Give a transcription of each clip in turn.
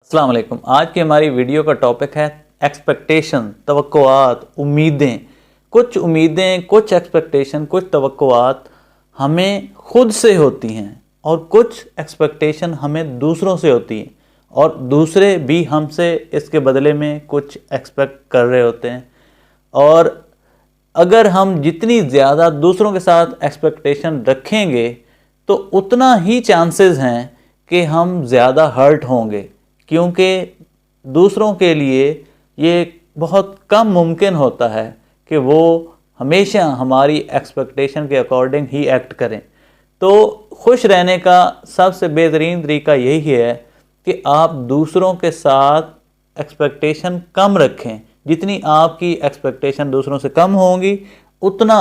अस्सलाम वालेकुम। आज की हमारी वीडियो का टॉपिक है एक्सपेक्टेशन, तवक्कुआत, उम्मीदें। कुछ उम्मीदें, कुछ एक्सपेक्टेशन, कुछ तवक्कुआत हमें खुद से होती हैं और कुछ एक्सपेक्टेशन हमें दूसरों से होती हैं और दूसरे भी हमसे इसके बदले में कुछ एक्सपेक्ट कर रहे होते हैं। और अगर हम जितनी ज़्यादा दूसरों के साथ एक्सपेक्टेशन रखेंगे तो उतना ही चांसेस हैं कि हम ज़्यादा हर्ट होंगे, क्योंकि दूसरों के लिए ये बहुत कम मुमकिन होता है कि वो हमेशा हमारी एक्सपेक्टेशन के अकॉर्डिंग ही एक्ट करें। तो खुश रहने का सबसे बेहतरीन तरीका यही है कि आप दूसरों के साथ एक्सपेक्टेशन कम रखें। जितनी आपकी एक्सपेक्टेशन दूसरों से कम होंगी उतना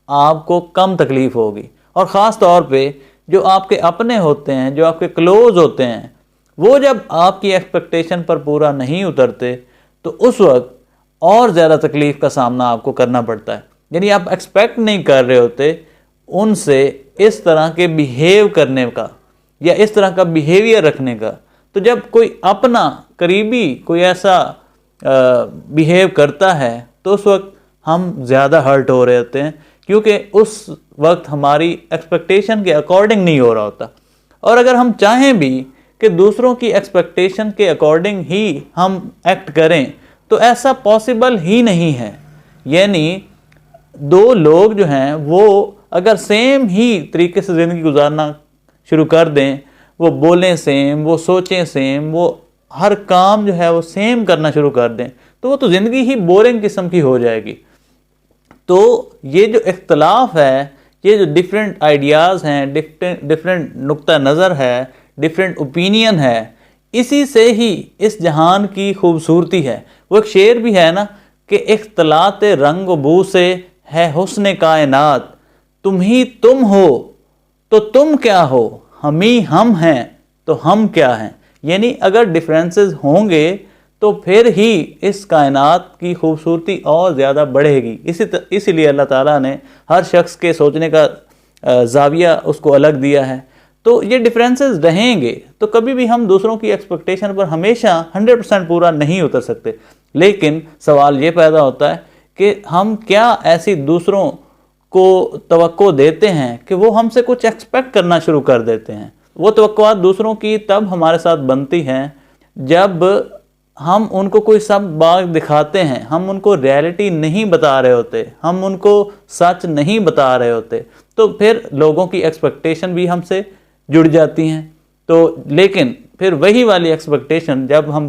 आपको कम तकलीफ़ होगी। और ख़ास तौर पे जो आपके अपने होते हैं, जो आपके क्लोज़ होते हैं, वो जब आपकी एक्सपेक्टेशन पर पूरा नहीं उतरते तो उस वक्त और ज़्यादा तकलीफ़ का सामना आपको करना पड़ता है। यानी आप एक्सपेक्ट नहीं कर रहे होते उनसे इस तरह के बिहेव करने का या इस तरह का बिहेवियर रखने का। तो जब कोई अपना करीबी कोई ऐसा बिहेव करता है तो उस वक्त हम ज़्यादा हर्ट हो रहे होते हैं, क्योंकि उस वक्त हमारी एक्सपेक्टेशन के अकॉर्डिंग नहीं हो रहा होता। और अगर हम चाहें भी कि दूसरों की एक्सपेक्टेशन के अकॉर्डिंग ही हम एक्ट करें तो ऐसा पॉसिबल ही नहीं है। यानी दो लोग जो हैं वो अगर सेम ही तरीके से ज़िंदगी गुजारना शुरू कर दें, वो बोलें सेम, वो सोचें सेम, वो हर काम जो है वो सेम करना शुरू कर दें, तो वो तो ज़िंदगी ही बोरिंग किस्म की हो जाएगी। तो ये जो इख्तलाफ है, ये जो डिफरेंट आइडियाज़ हैं, डिफरेंट नुक्ता नज़र है, डिफरेंट ओपिनियन है, इसी से ही इस जहान की खूबसूरती है। वो एक शेर भी है ना कि इख्तलात रंग बू से है हुस्न कायनात, तुम ही तुम हो तो तुम क्या हो, हम ही हम हैं तो हम क्या हैं। यानी अगर डिफरेंसेस होंगे तो फिर ही इस कायनात की खूबसूरती और ज़्यादा बढ़ेगी। इसीलिए अल्लाह ताला ने हर शख्स के सोचने का ज़ाविया उसको अलग दिया है। तो ये डिफरेंसेस रहेंगे तो कभी भी हम दूसरों की एक्सपेक्टेशन पर हमेशा 100% पूरा नहीं उतर सकते। लेकिन सवाल ये पैदा होता है कि हम क्या ऐसी दूसरों को तवक्को देते हैं कि वो हमसे कुछ एक्सपेक्ट करना शुरू कर देते हैं। वो तवक्कुआत दूसरों की तब हमारे साथ बनती हैं जब हम उनको कोई सब बात दिखाते हैं, हम उनको रियलिटी नहीं बता रहे होते, हम उनको सच नहीं बता रहे होते, तो फिर लोगों की एक्सपेक्टेशन भी हमसे जुड़ जाती हैं। तो लेकिन फिर वही वाली एक्सपेक्टेशन जब हम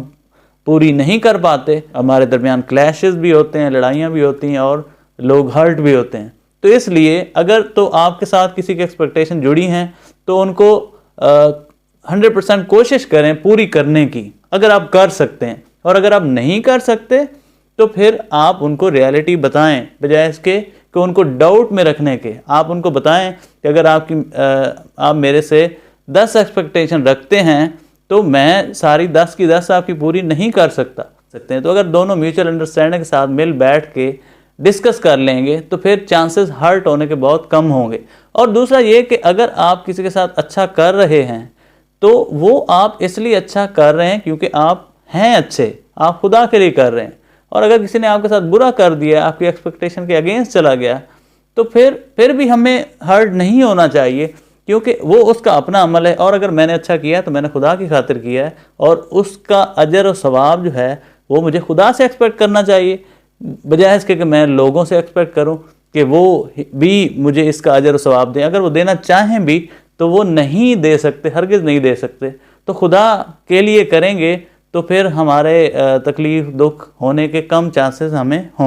पूरी नहीं कर पाते, हमारे दरमियान क्लैशेस भी होते हैं, लड़ाइयाँ भी होती हैं और लोग हर्ट भी होते हैं। तो इसलिए अगर तो आपके साथ किसी की एक्सपेक्टेशन जुड़ी हैं तो उनको 100% कोशिश करें पूरी करने की, अगर आप कर सकते हैं। और अगर आप नहीं कर सकते तो फिर आप उनको रियलिटी बताएं, बजाय इसके कि उनको डाउट में रखने के। आप उनको बताएं कि अगर आप मेरे से 10 एक्सपेक्टेशन रखते हैं तो मैं सारी 10 की 10 आपकी पूरी नहीं कर सकते हैं। तो अगर दोनों म्यूचुअल अंडरस्टैंडिंग के साथ मिल बैठ के डिस्कस कर लेंगे तो फिर चांसेस हर्ट होने के बहुत कम होंगे। और दूसरा ये कि अगर आप किसी के साथ अच्छा कर रहे हैं तो वो आप इसलिए अच्छा कर रहे हैं क्योंकि आप हैं अच्छे, आप खुदा के लिए कर रहे हैं। और अगर किसी ने आपके साथ बुरा कर दिया, आपकी एक्सपेक्टेशन के अगेंस्ट चला गया, तो फिर भी हमें हर्ट नहीं होना चाहिए, क्योंकि वो उसका अपना अमल है। और अगर मैंने अच्छा किया तो मैंने खुदा की खातिर किया है और उसका अजर और सवाब जो है वो मुझे खुदा से एक्सपेक्ट करना चाहिए, बजाय इसके कि मैं लोगों से एक्सपेक्ट करूं कि वो भी मुझे इसका अजर और सवाब दें। अगर वो देना चाहें भी तो वो नहीं दे सकते, हरगिज़ नहीं दे सकते। तो खुदा के लिए करेंगे तो फिर हमारे तकलीफ़ दुख होने के कम चांसेस हमें हों।